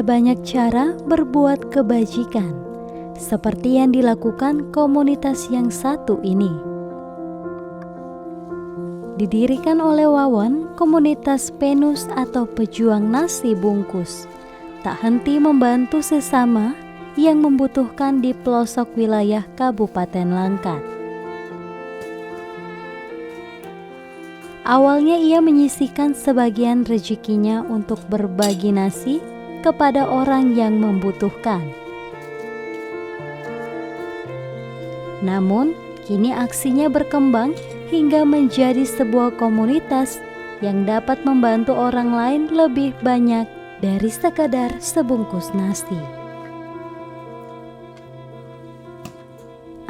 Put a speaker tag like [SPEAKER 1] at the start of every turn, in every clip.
[SPEAKER 1] Ada banyak cara berbuat kebajikan, seperti yang dilakukan komunitas yang satu ini. Didirikan oleh Wawan, komunitas Penus atau pejuang nasi bungkus tak henti membantu sesama yang membutuhkan di pelosok wilayah Kabupaten Langkat. Awalnya ia menyisihkan sebagian rezekinya untuk berbagi nasi kepada orang yang membutuhkan. Namun, kini aksinya berkembang hingga menjadi sebuah komunitas yang dapat membantu orang lain lebih banyak dari sekadar sebungkus nasi.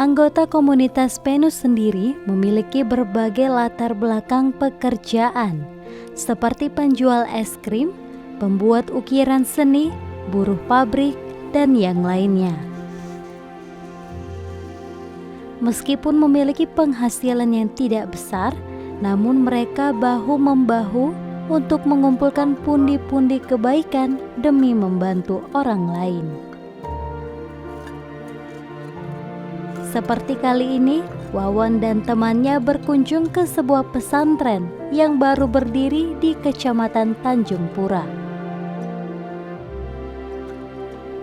[SPEAKER 1] Anggota komunitas Penus sendiri memiliki berbagai latar belakang pekerjaan, seperti penjual es krim, pembuat ukiran seni, buruh pabrik, dan yang lainnya. Meskipun memiliki penghasilan yang tidak besar, namun mereka bahu-membahu untuk mengumpulkan pundi-pundi kebaikan demi membantu orang lain. Seperti kali ini, Wawan dan temannya berkunjung ke sebuah pesantren yang baru berdiri di Kecamatan Tanjung Pura.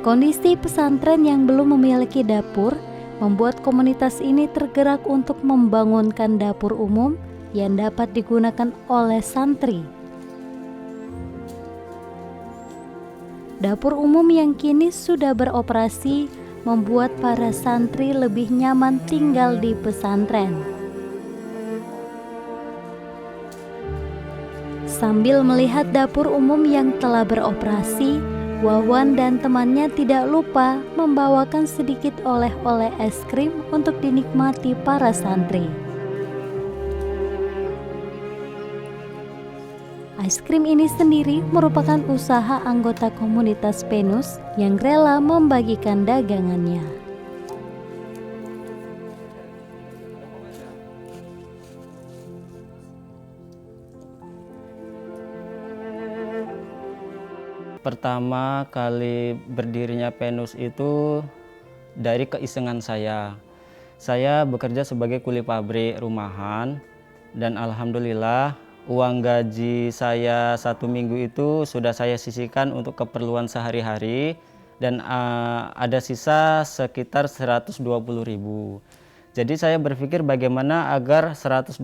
[SPEAKER 1] Kondisi pesantren yang belum memiliki dapur membuat komunitas ini tergerak untuk membangunkan dapur umum yang dapat digunakan oleh santri. Dapur umum yang kini sudah beroperasi membuat para santri lebih nyaman tinggal di pesantren. Sambil melihat dapur umum yang telah beroperasi, Wawan dan temannya tidak lupa membawakan sedikit oleh-oleh es krim untuk dinikmati para santri. Es krim ini sendiri merupakan usaha anggota komunitas Penus yang rela membagikan dagangannya.
[SPEAKER 2] Pertama kali berdirinya Penus itu dari keisengan saya. Saya bekerja sebagai kuli pabrik rumahan dan alhamdulillah uang gaji saya 1 minggu itu sudah saya sisihkan untuk keperluan sehari-hari dan ada sisa sekitar 120.000. Jadi saya berpikir bagaimana agar 120.000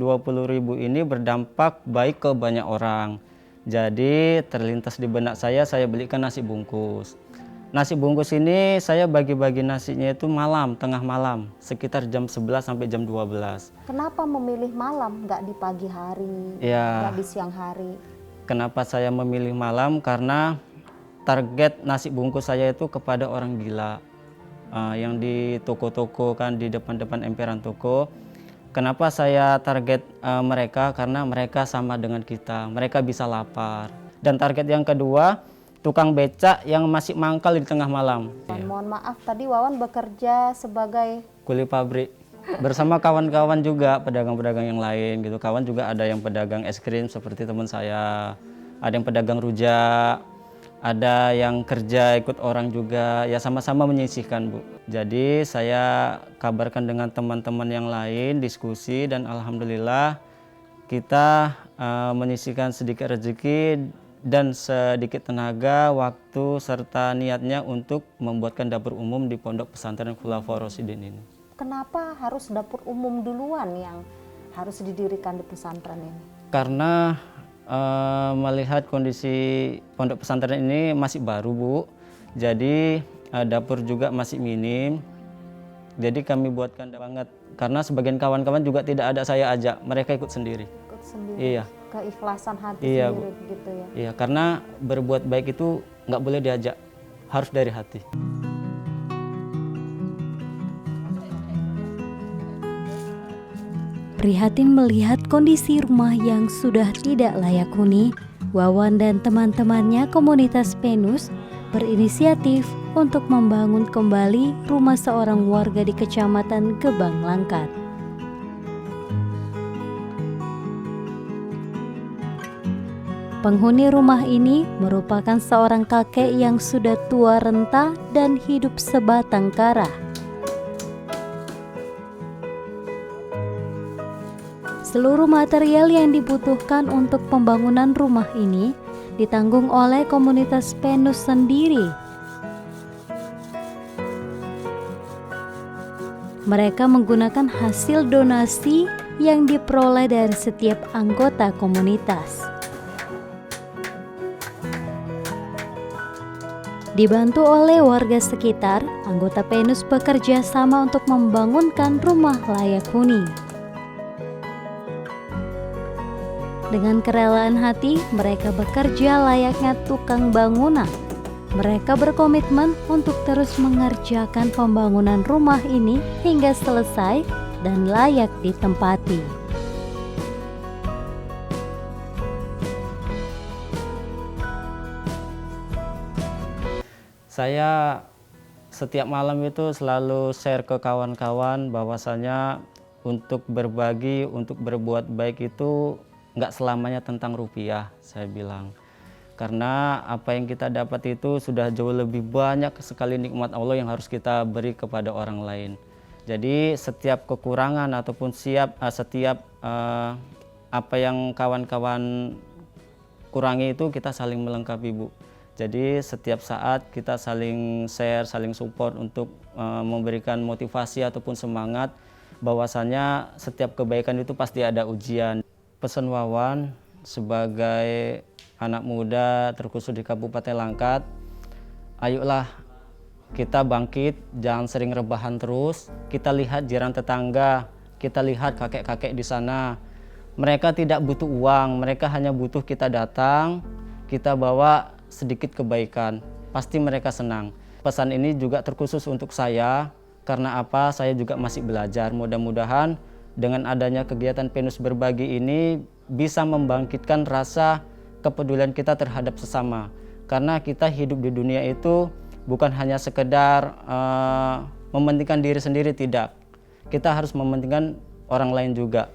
[SPEAKER 2] ini berdampak baik ke banyak orang. Jadi terlintas di benak saya belikan nasi bungkus. Nasi bungkus ini saya bagi-bagi nasinya itu malam, tengah malam, sekitar jam 11 sampai jam 12.
[SPEAKER 3] Kenapa memilih malam, nggak di pagi hari, nggak di siang hari?
[SPEAKER 2] Kenapa saya memilih malam? Karena target nasi bungkus saya itu kepada orang gila. Yang di toko-toko kan, di depan-depan emperan toko. Kenapa saya target mereka? Karena mereka sama dengan kita, mereka bisa lapar. Dan target yang kedua, tukang becak yang masih mangkal di tengah malam.
[SPEAKER 3] Mohon maaf, tadi Wawan bekerja sebagai
[SPEAKER 2] kuli pabrik bersama kawan-kawan juga, pedagang-pedagang yang lain gitu. Kawan juga ada yang pedagang es krim seperti teman saya, ada yang pedagang rujak, ada yang kerja ikut orang juga, ya sama-sama menyisihkan, Bu. Jadi saya kabarkan dengan teman-teman yang lain, diskusi, dan alhamdulillah kita menyisihkan sedikit rezeki dan sedikit tenaga, waktu, serta niatnya untuk membuatkan dapur umum di Pondok Pesantren Khulafaur Rasyidin ini.
[SPEAKER 3] Kenapa harus dapur umum duluan yang harus didirikan di pesantren ini?
[SPEAKER 2] Karena melihat kondisi pondok pesantren ini masih baru, Bu. Jadi dapur juga masih minim. Jadi kami buatkan banget. Karena sebagian kawan-kawan juga tidak ada saya ajak, mereka ikut sendiri.
[SPEAKER 3] Ikut sendiri.
[SPEAKER 2] Iya.
[SPEAKER 3] Keikhlasan hati
[SPEAKER 2] Iya,
[SPEAKER 3] sendiri,
[SPEAKER 2] Bu.
[SPEAKER 3] gitu ya.
[SPEAKER 2] Iya, karena berbuat baik itu nggak boleh diajak, harus dari hati.
[SPEAKER 1] Prihatin melihat kondisi rumah yang sudah tidak layak huni, Wawan dan teman-temannya komunitas Penus berinisiatif untuk membangun kembali rumah seorang warga di Kecamatan, Gebang, Langkat. Penghuni rumah ini merupakan seorang kakek yang sudah tua renta dan hidup sebatang kara. Seluruh material yang dibutuhkan untuk pembangunan rumah ini ditanggung oleh komunitas Penus sendiri. Mereka menggunakan hasil donasi yang diperoleh dari setiap anggota komunitas. Dibantu oleh warga sekitar, anggota Penus bekerja sama untuk membangunkan rumah layak huni. Dengan kerelaan hati, mereka bekerja layaknya tukang bangunan. Mereka berkomitmen untuk terus mengerjakan pembangunan rumah ini hingga selesai dan layak ditempati.
[SPEAKER 2] Saya setiap malam itu selalu share ke kawan-kawan bahwasanya untuk berbagi, untuk berbuat baik itu nggak selamanya tentang rupiah, saya bilang. Karena apa yang kita dapat itu sudah jauh lebih banyak sekali nikmat Allah yang harus kita beri kepada orang lain. Jadi setiap kekurangan ataupun setiap apa yang kawan-kawan kurangi itu kita saling melengkapi, Bu. Jadi setiap saat kita saling share, saling support untuk memberikan motivasi ataupun semangat bahwasanya setiap kebaikan itu pasti ada ujian. Pesan Wawan sebagai anak muda terkhusus di Kabupaten Langkat, ayolah kita bangkit, jangan sering rebahan terus. Kita lihat jiran tetangga, kita lihat kakek-kakek di sana. Mereka tidak butuh uang, mereka hanya butuh kita datang, kita bawa sedikit kebaikan, pasti mereka senang. Pesan ini juga terkhusus untuk saya, karena apa? Saya juga masih belajar. Mudah-mudahan dengan adanya kegiatan Penus Berbagi ini bisa membangkitkan rasa kepedulian kita terhadap sesama. Karena kita hidup di dunia itu bukan hanya sekedar mementingkan diri sendiri, tidak. Kita harus mementingkan orang lain juga.